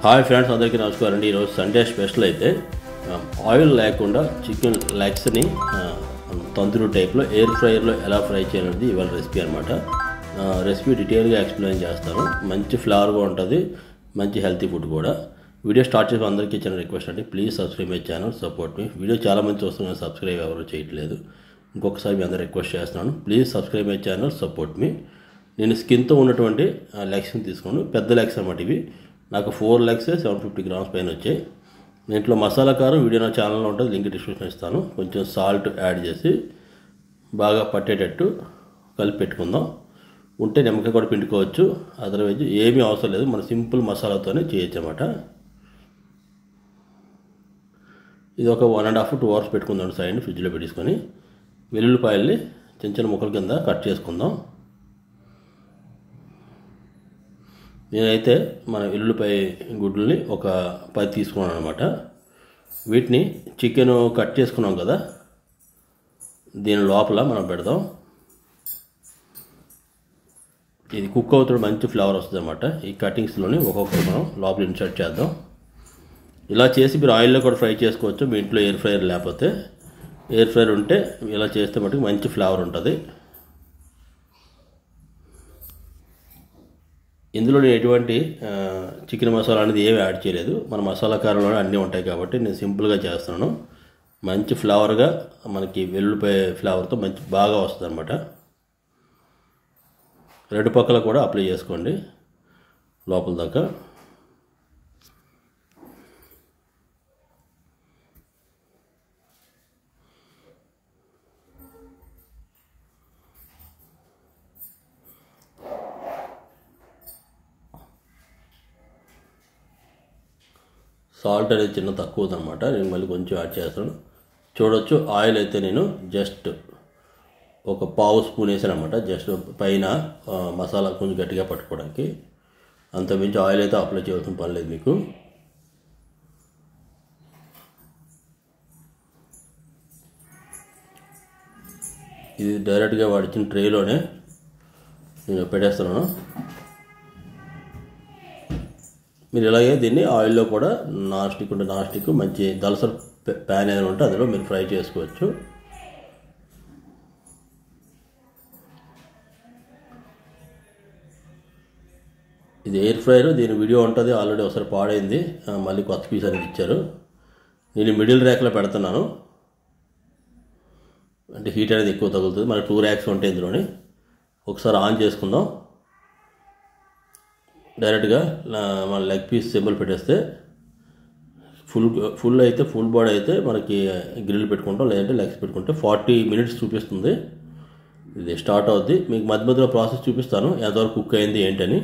Hi friends, అందరికీ నమస్కారం అండి. ఈరోజు సండే స్పెషల్ అయితే ఆయిల్ లేకుండా చికెన్ లెగ్స్ని తందూరి టైప్లో ఎయిర్ ఫ్రైయర్లో ఎలా ఫ్రై చేయాలనేది ఇవాళ రెసిపీ అనమాట. రెసిపీ డీటెయిల్గా ఎక్స్ప్లెయిన్ చేస్తాను. మంచి ఫ్లేవర్గా ఉంటుంది, మంచి హెల్తీ ఫుడ్ కూడా. వీడియో స్టార్ట్ చేసి అందరికీ చిన్న రిక్వెస్ట్ అండి, please subscribe my channel, support me. Video చాలా మంది చూస్తున్నారు, సబ్స్క్రైబ్ ఎవరు చేయట్లేదు. ఇంకొకసారి మీ అందరూ రిక్వెస్ట్ చేస్తున్నాను, please subscribe my channel, support me. నేను స్కిన్తో ఉన్నటువంటి లెగ్స్ని తీసుకోండి, పెద్ద లెగ్స్ అన్నమాట ఇవి. నాకు 4 లెగ్స్ 750 గ్రామ్స్ పైన వచ్చాయి. దీంట్లో మసాలా కారం వీడియో నా ఛానల్లో ఉంటుంది, లింక్ డిస్క్రిప్షన్ ఇస్తాను. కొంచెం సాల్ట్ యాడ్ చేసి బాగా పట్టేటట్టు కలిపి పెట్టుకుందాం. ఉంటే నిమ్మకాయ కూడా పిండుకోవచ్చు, అదర్వైజ్ ఏమీ అవసరం లేదు, మన సింపుల్ మసాలాతోనే చేయొచ్చు అన్నమాట. ఇది ఒక 1.5 to 2 hours పెట్టుకుందాం సైడ్ ఫ్రిడ్జ్లో పెట్టేసుకొని. వెల్లుల్లిపాయల్ని చిన్న చిన్న ముక్కల కింద కట్ చేసుకుందాం. నేనైతే మన వెల్లుల్లిపాయ గుడ్లని ఒక 10 తీసుకున్నాను అనమాట. వీటిని చికెన్ కట్ చేసుకున్నాం కదా, దీని లోపల మనం పెడదాం. ఇది కుక్ అవుతాడు, మంచి ఫ్లేవర్ వస్తుంది అనమాట. ఈ కటింగ్స్లోని ఒక్కొక్కటి మనం లోపల ఇన్సర్ట్ చేద్దాం. ఇలా చేసి మీరు ఆయిల్లో కూడా ఫ్రై చేసుకోవచ్చు, మీ ఇంట్లో ఎయిర్ ఫ్రైయర్ లేకపోతే. ఎయిర్ ఫ్రైయర్ ఉంటే ఇలా చేస్తే మటుకు మంచి ఫ్లేవర్ ఉంటుంది. ఇందులో నేను ఎటువంటి చికెన్ మసాలా అనేది ఏమి యాడ్ చేయలేదు, మన మసాలా కారంలోనే అన్నీ ఉంటాయి కాబట్టి నేను సింపుల్గా చేస్తున్నాను. మంచి ఫ్లేవర్గా మనకి వెల్లుల్లిపాయ ఫ్లేవర్తో మంచి బాగా వస్తుంది అనమాట. 2 పక్కల కూడా అప్లై చేసుకోండి లోపల దాకా. సాల్ట్ అనేది చిన్న తక్కువ ఉందన్నమాట, నేను మళ్ళీ కొంచెం యాడ్ చేస్తాను. చూడొచ్చు, ఆయిల్ అయితే నేను జస్ట్ ఒక 1/2 స్పూన్ వేసాను అనమాట, జస్ట్ పైన మసాలా కొంచెం గట్టిగా పట్టుకోవడానికి. అంతమించి ఆయిల్ అయితే అప్లై చేయాల్సిన పని లేదు మీకు. ఇది డైరెక్ట్గా వాడిచ్చిన ట్రేలోనే నేను పెట్టేస్తున్నాను. మీరు ఇలాగే దీన్ని ఆయిల్లో కూడా నాన్ స్టిక్ మంచి దలసరి ప్యాన్ ఏదైనా ఉంటే అందులో మీరు ఫ్రై చేసుకోవచ్చు. ఇది ఎయిర్ ఫ్రైయర్, దీని వీడియో ఉంటుంది ఆల్రెడీ, ఒకసారి పాడైంది, మళ్ళీ కొత్త పీస్ అనేది ఇచ్చారు. నేను మిడిల్ ర్యాక్లో పెడుతున్నాను, అంటే హీట్ అనేది ఎక్కువ తగులుతుంది. మనకి 2 ర్యాక్స్ ఉంటాయి ఇందులోని. ఒకసారి ఆన్ చేసుకుందాం. డైరెక్ట్గా మన లెగ్ పీస్ సింబల్ పెట్టేస్తే ఫుల్ అయితే ఫుల్ బాడీ అయితే మనకి గ్రిల్ పెట్టుకుంటాం, లేదంటే లెగ్స్ పెట్టుకుంటే 40 minutes చూపిస్తుంది. ఇది స్టార్ట్ అవుద్ది. మీకు మధ్య మధ్యలో ప్రాసెస్ చూపిస్తాను ఎంతవరకు కుక్ అయింది ఏంటని.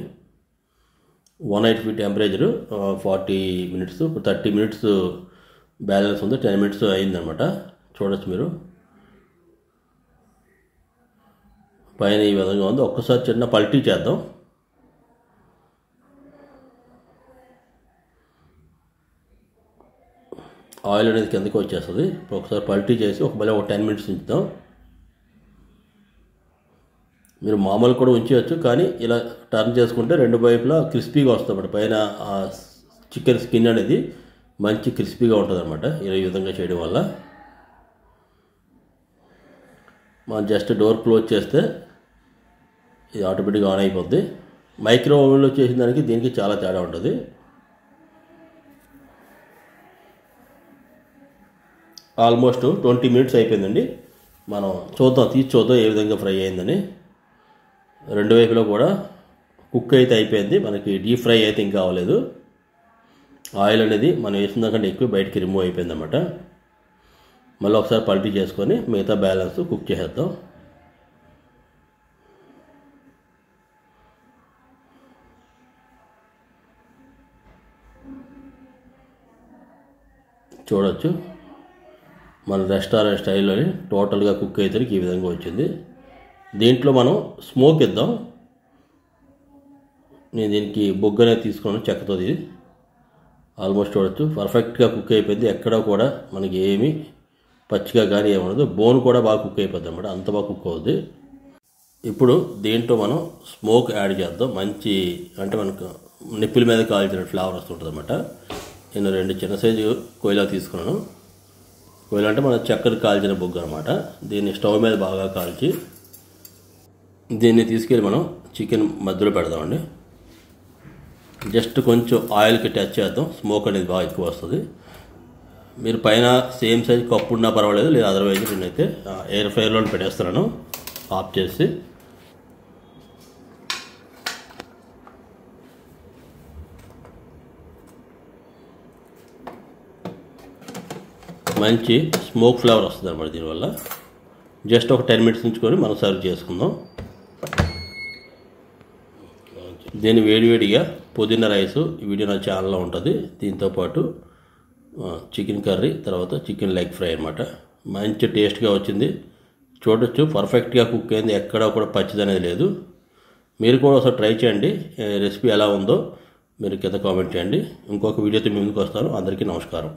180 టెంపరేచరు, 40 minutes, 30 minutes బ్యాలెన్స్ ఉంది, 10 minutes అయిందనమాట. చూడొచ్చు మీరు పైన ఈ విధంగా ఉంది. ఒక్కసారి చిన్న పల్టీ చేద్దాం. ఆయిల్ అనేది కిందకి వచ్చేస్తుంది. ఒకసారి పల్టీ చేసి మళ్ళీ ఒక 10 minutes ఉంచుదాం. మీరు మామూలు కూడా ఉంచవచ్చు, కానీ ఇలా టర్న్ చేసుకుంటే 2 వైపులా క్రిస్పీగా వస్తుంది అన్నమాట. పైన చికెన్ స్కిన్ అనేది మంచి క్రిస్పీగా ఉంటుంది అనమాట ఈ విధంగా చేయడం వల్ల. మనం జస్ట్ డోర్ క్లోజ్ చేస్తే ఇది ఆటోమేటిక్గా ఆన్ అయిపోద్ది. మైక్రో ఓవెన్లో చేసిన దానికి దీనికి చాలా తేడా ఉంటుంది. ఆల్మోస్ట్ 20 minutes అయిపోయిందండి. మనం తీసి చూద్దాం ఏ విధంగా ఫ్రై అయిందని. 2 వైపులో కూడా కుక్ అయితే అయిపోయింది. మనకి డీప్ ఫ్రై అయితే ఇంకా అవ్వలేదు. ఆయిల్ అనేది మనం వేసిన దానికంటే ఎక్కువ బయటికి రిమూవ్ అయిపోయింది అన్నమాట. మళ్ళీ ఒకసారి పల్టీ చేసుకొని మిగతా బ్యాలెన్స్ కుక్ చేసేద్దాం. చూడొచ్చు, మన రెస్టారెంట్ స్టైల్లోని టోటల్గా కుక్ అయితే ఈ విధంగా వచ్చింది. దీంట్లో మనం స్మోక్ ఇద్దాం. నేను దీనికి బొగ్గు అనేది తీసుకున్నాను, చెక్కతోది. ఆల్మోస్ట్ చూడొచ్చు పర్ఫెక్ట్గా కుక్ అయిపోయింది. ఎక్కడ కూడా మనకి ఏమీ పచ్చిగా కానీ ఏమన్నదో. బోన్ కూడా బాగా కుక్ అయిపోద్ది అన్నమాట, అంత బాగా కుక్ అవుద్ది. ఇప్పుడు దీంట్లో మనం స్మోక్ యాడ్ చేద్దాం. మంచి అంటే మనకు నిప్పుల మీద కాల్చిన ఫ్లేవర్ వస్తుంటుంది అన్నమాట. నేను 2 చిన్న సైజు కోయిలా తీసుకున్నాను. కోయిలా అంటే మన చక్కెర కాల్చిన బొగ్గు అనమాట. దీన్ని స్టవ్ మీద బాగా కాల్చి దీన్ని తీసుకెళ్ళి మనం చికెన్ మధ్యలో పెడదామండి. జస్ట్ కొంచెం ఆయిల్కి టచ్ చేద్దాం, స్మోక్ అనేది బాగా ఎక్కువ వస్తుంది. మీరు పైన సేమ్ సైజ్ కప్పు ఉన్నా పర్వాలేదు, లేదా అదర్వైజ్ నేనైతే ఎయిర్ ఫ్రైయర్లో పెట్టేస్తున్నాను ఆఫ్ చేసి. మంచి స్మోక్ ఫ్లేవర్ వస్తుంది అన్నమాట దీనివల్ల. జస్ట్ ఒక 10 మినిట్స్ ఉంచుకొని మనం సర్వ్ చేసుకుందాం. దీన్ని వేడివేడిగా పుదీనా రైస్ వీడియో నా ఛానల్లో ఉంటుంది. దీంతోపాటు చికెన్ కర్రీ, తర్వాత చికెన్ లెగ్ ఫ్రై అనమాట. మంచి టేస్ట్గా వచ్చింది. చూడొచ్చు పర్ఫెక్ట్గా కుక్ అయింది, ఎక్కడా కూడా పచ్చిది అనేది లేదు. మీరు కూడా ఒకసారి ట్రై చేయండి. రెసిపీ ఎలా ఉందో మీరు కింద కామెంట్ చేయండి. ఇంకొక వీడియోతో మీ ముందుకు వస్తాను. అందరికీ నమస్కారం.